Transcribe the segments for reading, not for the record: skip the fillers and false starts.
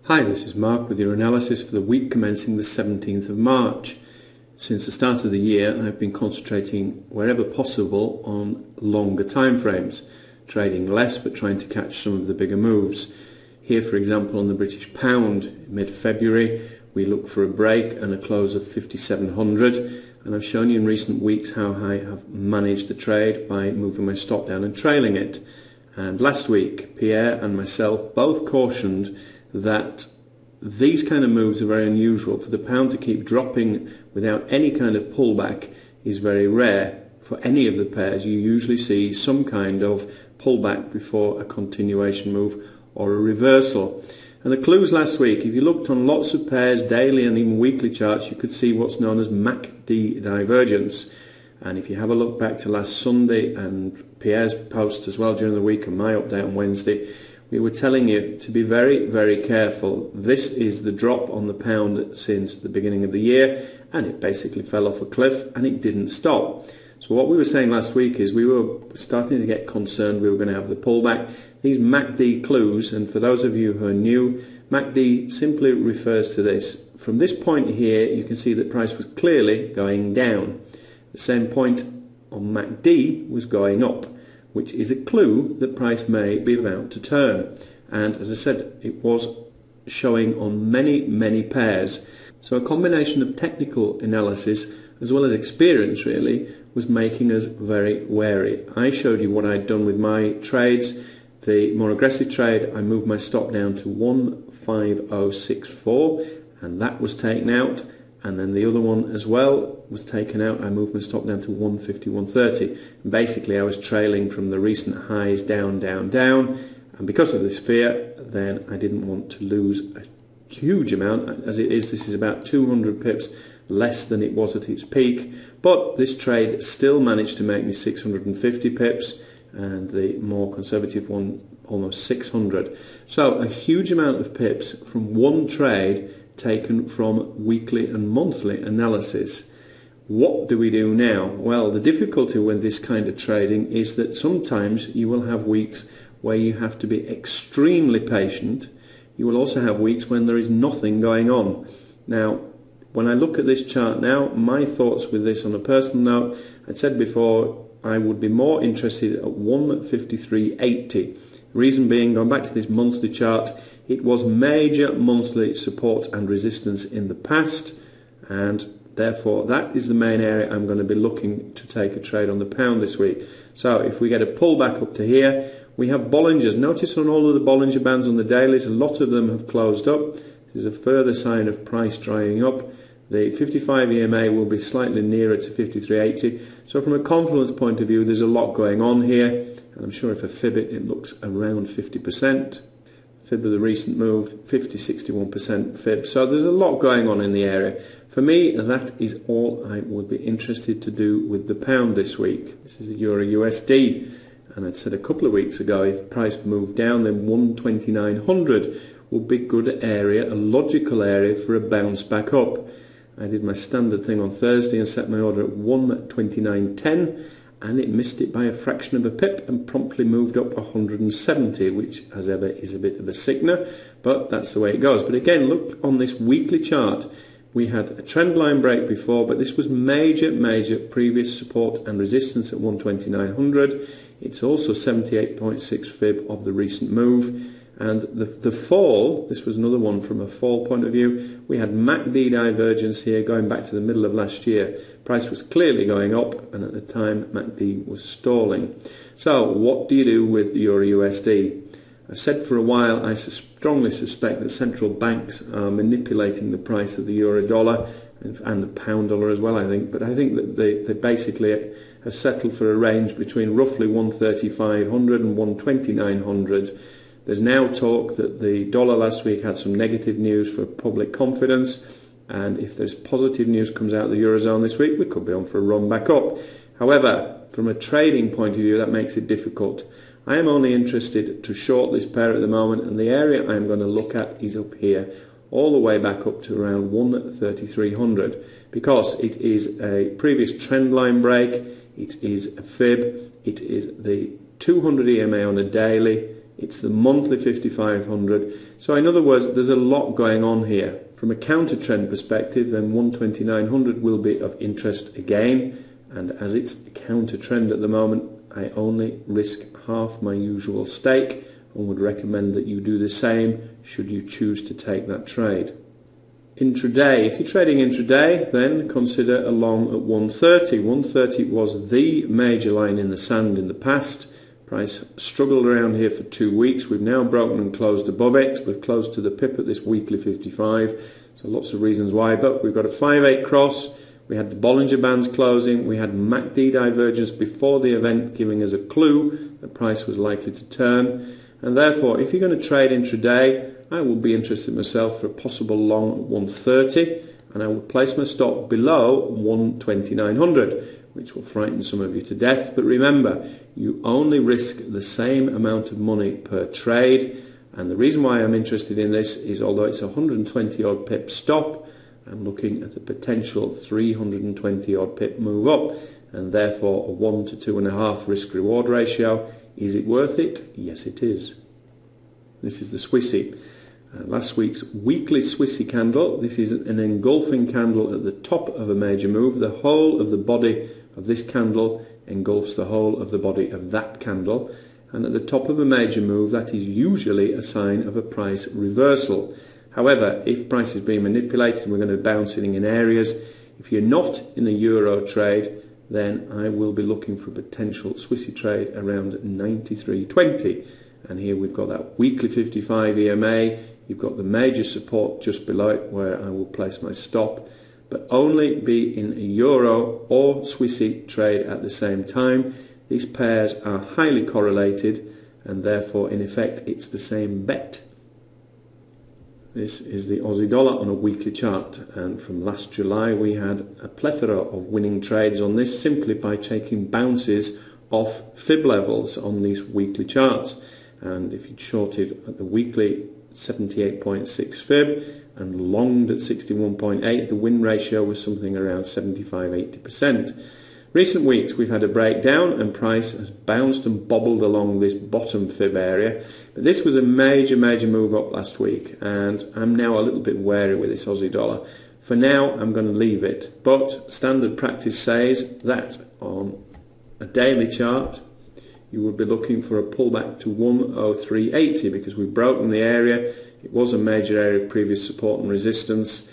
Hi, this is Mark with your analysis for the week commencing the 17th of March. Since the start of the year, I've been concentrating wherever possible on longer time frames, trading less but trying to catch some of the bigger moves. Here, for example, on the British pound, mid-February, we look for a break and a close of 5,700, and I've shown you in recent weeks how I have managed the trade by moving my stop down and trailing it. And last week, Pierre and myself both cautioned that these kind of moves are very unusual. For the pound to keep dropping without any kind of pullback is very rare. For any of the pairs, you usually see some kind of pullback before a continuation move or a reversal. And the clues last week, if you looked on lots of pairs, daily and even weekly charts, you could see what's known as MACD divergence. And if you have a look back to last Sunday and Pierre's post as well during the week and my update on Wednesday, we were telling you to be very, very careful. This is the drop on the pound since the beginning of the year, and it basically fell off a cliff and it didn't stop. So what we were saying last week is we were starting to get concerned we were going to have the pullback. These MACD clues, and for those of you who are new, MACD simply refers to this. From this point here, you can see that price was clearly going down. The same point on MACD was going up, which is a clue that price may be about to turn. And as I said, it was showing on many pairs. So a combination of technical analysis as well as experience really was making us very wary. I showed you what I'd done with my trades. The more aggressive trade, I moved my stop down to 15064 and that was taken out. And then the other one as well was taken out. I moved my stop down to 150-130. Basically, I was trailing from the recent highs down. And because of this fear, then I didn't want to lose a huge amount. As it is, this is about 200 pips less than it was at its peak. But this trade still managed to make me 650 pips, and the more conservative one almost 600. So a huge amount of pips from one trade taken from weekly and monthly analysis. What do we do now? Well, the difficulty with this kind of trading is that sometimes you will have weeks where you have to be extremely patient. You will also have weeks when there is nothing going on. Now, when I look at this chart now, my thoughts with this on a personal note, I'd said before I would be more interested at 153.80. Reason being, going back to this monthly chart, it was major monthly support and resistance in the past, and therefore that is the main area I'm going to be looking to take a trade on the pound this week. So if we get a pullback up to here, we have Bollingers. Notice on all of the Bollinger Bands on the dailies, a lot of them have closed up. This is a further sign of price drying up. The 55 EMA will be slightly nearer to 53.80. So from a confluence point of view, there's a lot going on here. And I'm sure if I fib it, it looks around 50%. Fib of the recent move, 61% fib. So there's a lot going on in the area. For me, that is all I would be interested to do with the pound this week. This is the Euro USD. And I'd said a couple of weeks ago, if price moved down, then 129.00 would be a good area, a logical area for a bounce back up. I did my standard thing on Thursday and set my order at 129.10. And it missed it by a fraction of a pip and promptly moved up 170, which as ever is a bit of a sickener, but that's the way it goes. But again, look on this weekly chart, we had a trend line break before, but this was major previous support and resistance at 129.00. It's also 78.6 fib of the recent move. And the fall, this was another one from a fall point of view, we had MACD divergence here going back to the middle of last year. Price was clearly going up, and at the time MACD was stalling. So what do you do with the Euro USD? I've said for a while I strongly suspect that central banks are manipulating the price of the euro dollar and the pound dollar as well, I think. But I think that they basically have settled for a range between roughly 135.00 and 129.00. There's now talk that the dollar last week had some negative news for public confidence, and if there's positive news comes out of the Eurozone this week, we could be on for a run back up. However, from a trading point of view, that makes it difficult. I am only interested to short this pair at the moment, and the area I'm going to look at is up here, all the way back up to around 133.00, because it is a previous trend line break, it is a fib, it is the 200 EMA on a daily, it's the monthly 5500. So in other words, there's a lot going on here. From a counter trend perspective, then 12900 will be of interest again, and as it's a counter trend at the moment, I only risk half my usual stake and would recommend that you do the same should you choose to take that trade. Intraday, if you're trading intraday, then consider a long at 130. 130 was the major line in the sand in the past. Price struggled around here for 2 weeks. We've now broken and closed above it. We've closed to the pip at this weekly 55. So lots of reasons why, but we've got a 5-8 cross. We had the Bollinger Bands closing. We had MACD divergence before the event, giving us a clue the price was likely to turn. And therefore, if you're going to trade intraday, I would be interested myself for a possible long at 130, and I would place my stop below 12900, which will frighten some of you to death. But remember, you only risk the same amount of money per trade, and the reason why I'm interested in this is although it's a 120 odd pip stop, I'm looking at a potential 320 odd pip move up, and therefore a 1 to 2.5 risk reward ratio. Is it worth it? Yes, it is. This is the Swissy. Last week's weekly Swissy candle. This is an engulfing candle at the top of a major move. The whole of the body of this candle engulfs the whole of the body of that candle, and at the top of a major move, that is usually a sign of a price reversal. However, if price is being manipulated, we're going to bounce it in areas. If you're not in a euro trade, then I will be looking for a potential Swissy trade around 93.20, and here we've got that weekly 55 EMA. You've got the major support just below it where I will place my stop, but only be in a euro or Swissy trade at the same time. These pairs are highly correlated, and therefore in effect it's the same bet. This is the Aussie dollar on a weekly chart, and from last July we had a plethora of winning trades on this simply by taking bounces off fib levels on these weekly charts. And if you'd shorted at the weekly 78.6 fib and longed at 61.8, the win ratio was something around 75-80%. Recent weeks we've had a breakdown and price has bounced and bobbled along this bottom fib area, but this was a major move up last week, and I'm now a little bit wary with this Aussie dollar. For now I'm going to leave it, but standard practice says that on a daily chart you would be looking for a pullback to 103.80 because we've broken the area. It was a major area of previous support and resistance.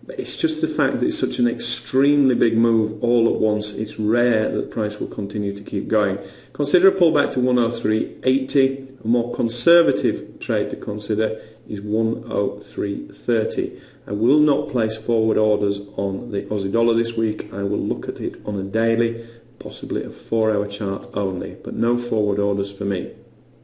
But it's just the fact that it's such an extremely big move all at once. It's rare that the price will continue to keep going. Consider a pullback to 103.80. A more conservative trade to consider is 103.30. I will not place forward orders on the Aussie dollar this week. I will look at it on a daily, possibly a 4-hour chart only, but no forward orders for me.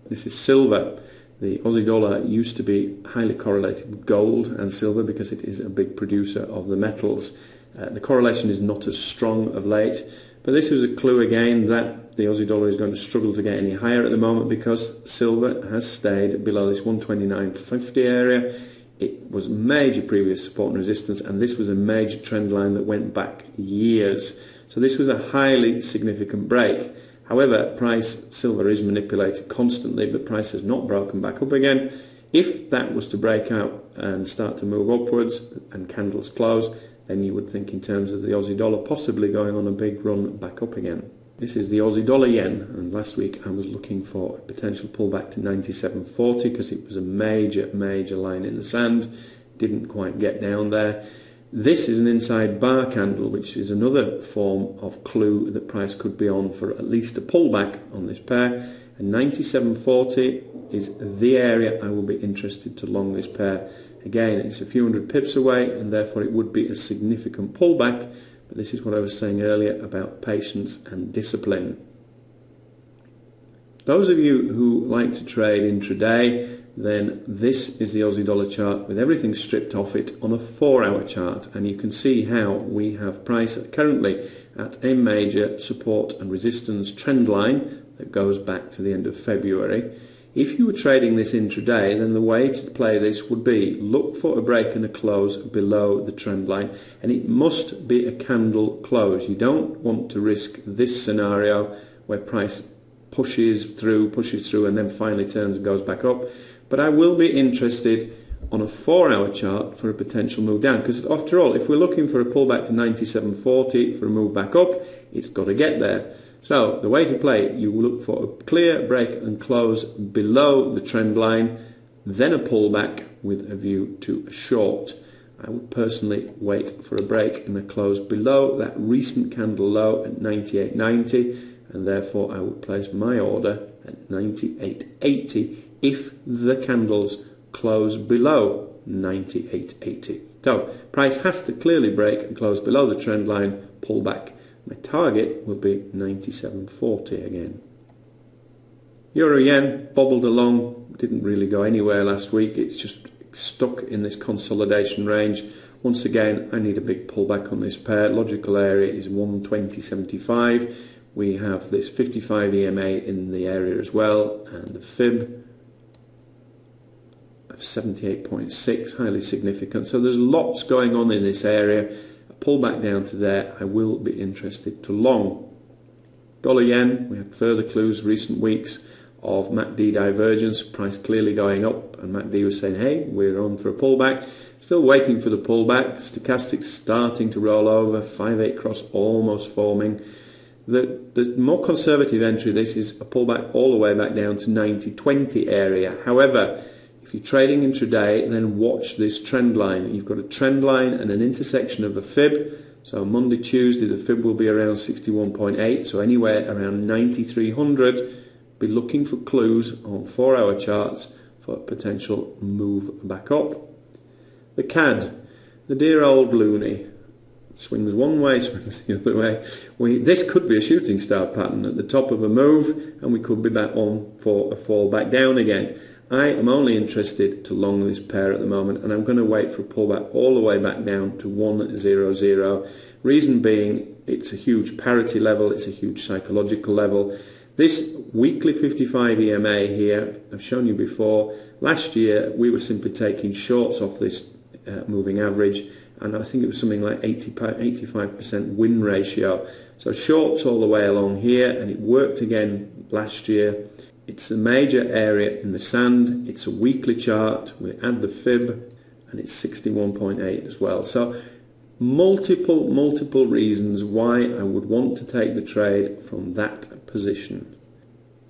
This is silver. The Aussie dollar used to be highly correlated with gold and silver because it is a big producer of the metals. The correlation is not as strong of late, but this was a clue again that the Aussie dollar is going to struggle to get any higher at the moment because silver has stayed below this 129.50 area. It was major previous support and resistance, and this was a major trend line that went back years. So this was a highly significant break. However, silver is manipulated constantly, but price has not broken back up again. If that was to break out and start to move upwards and candles close, then you would think in terms of the Aussie dollar possibly going on a big run back up again. This is the Aussie dollar yen, and last week I was looking for a potential pullback to 97.40 because it was a major line in the sand. Didn't quite get down there. This is an inside bar candle, which is another form of clue that price could be on for at least a pullback on this pair. And 97.40 is the area I will be interested to long this pair. Again, it's a few hundred pips away, and therefore it would be a significant pullback. But this is what I was saying earlier about patience and discipline. Those of you who like to trade intraday, then this is the Aussie dollar chart with everything stripped off it on a 4-hour chart, and you can see how we have price currently at a major support and resistance trend line that goes back to the end of February. If you were trading this intraday, then the way to play this would be look for a break and a close below the trend line, and it must be a candle close. You don't want to risk this scenario where price pushes through, and then finally turns and goes back up. But I will be interested on a 4-hour chart for a potential move down, because after all, if we're looking for a pullback to 97.40 for a move back up, it's got to get there. So the way to play it, you look for a clear break and close below the trend line, then a pullback with a view to a short. I would personally wait for a break and a close below that recent candle low at 98.90, and therefore I would place my order at 98.80 if the candles close below 98.80. So price has to clearly break and close below the trend line, pull back. My target will be 97.40 again. Euro yen bobbled along, didn't really go anywhere last week. It's just stuck in this consolidation range. Once again, I need a big pullback on this pair. Logical area is 120.75. We have this 55 EMA in the area as well, and the fib of 78.6, highly significant. So there's lots going on in this area. A pullback down to there, I will be interested to long. Dollar yen, we had further clues recent weeks of MACD divergence, price clearly going up, and MACD was saying, hey, we're on for a pullback. Still waiting for the pullback. Stochastics starting to roll over, 5-8 cross almost forming. The more conservative entry, this is a pullback all the way back down to 90.20 area. However, if you're trading intraday, then watch this trend line. You've got a trend line and an intersection of a fib. So Monday, Tuesday, the fib will be around 61.8, so anywhere around 9300. Be looking for clues on 4-hour charts for a potential move back up. The CAD, the dear old loony, swings one way, swings the other way. This could be a shooting star pattern at the top of a move, and we could be back on for a fall back down again. I am only interested to long this pair at the moment, and I'm going to wait for a pullback all the way back down to 100. Reason being, it's a huge parity level, it's a huge psychological level. This weekly 55 EMA here, I've shown you before. Last year we were simply taking shorts off this moving average, and I think it was something like 85% win ratio. So shorts all the way along here, and it worked again last year. It's a major area in the sand. It's a weekly chart. We add the fib, and it's 61.8 as well. So multiple reasons why I would want to take the trade from that position.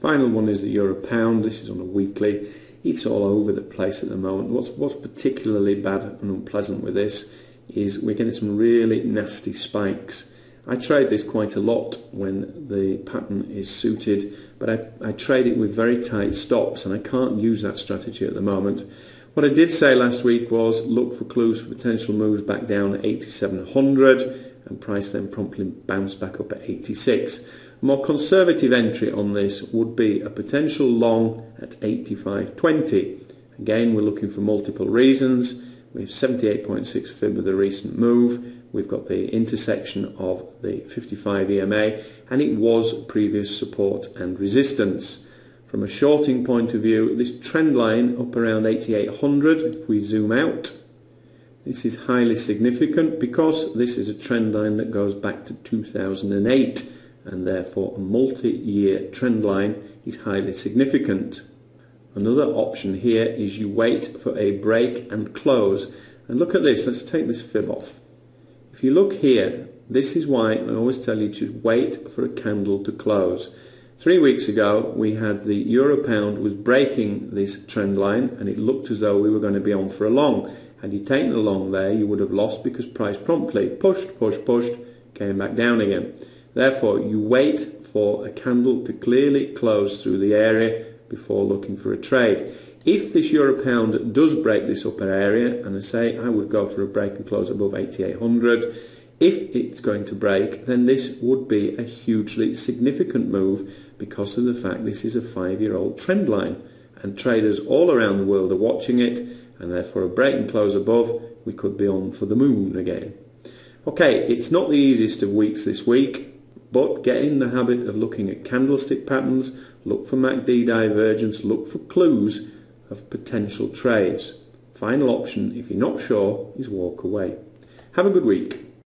Final one is the euro pound. This is on a weekly. It's all over the place at the moment. What's particularly bad and unpleasant with this is we're getting some really nasty spikes. I trade this quite a lot when the pattern is suited, but I trade it with very tight stops, and I can't use that strategy at the moment. What I did say last week was look for clues for potential moves back down at 8700, and price then promptly bounced back up at 86. A more conservative entry on this would be a potential long at 85.20. Again, we're looking for multiple reasons. We have 78.6 fib of the recent move. We've got the intersection of the 55 EMA, and it was previous support and resistance. From a shorting point of view, this trend line up around 8800, if we zoom out, this is highly significant because this is a trend line that goes back to 2008, and therefore a multi-year trend line is highly significant. Another option here is you wait for a break and close. And look at this, let's take this fib off. If you look here, this is why I always tell you to wait for a candle to close. 3 weeks ago we had the euro pound was breaking this trend line, and it looked as though we were going to be on for a long. Had you taken a long there, you would have lost because price promptly pushed, came back down again. Therefore, you wait for a candle to clearly close through the area before looking for a trade. If this euro pound does break this upper area, and I say I would go for a break and close above 8800, if it's going to break, then this would be a hugely significant move because of the fact this is a 5-year-old trend line, and traders all around the world are watching it, and therefore a break and close above, we could be on for the moon again. Okay, it's not the easiest of weeks this week, but get in the habit of looking at candlestick patterns, look for MACD divergence, look for clues of potential trades. Final option, if you're not sure, is walk away. Have a good week.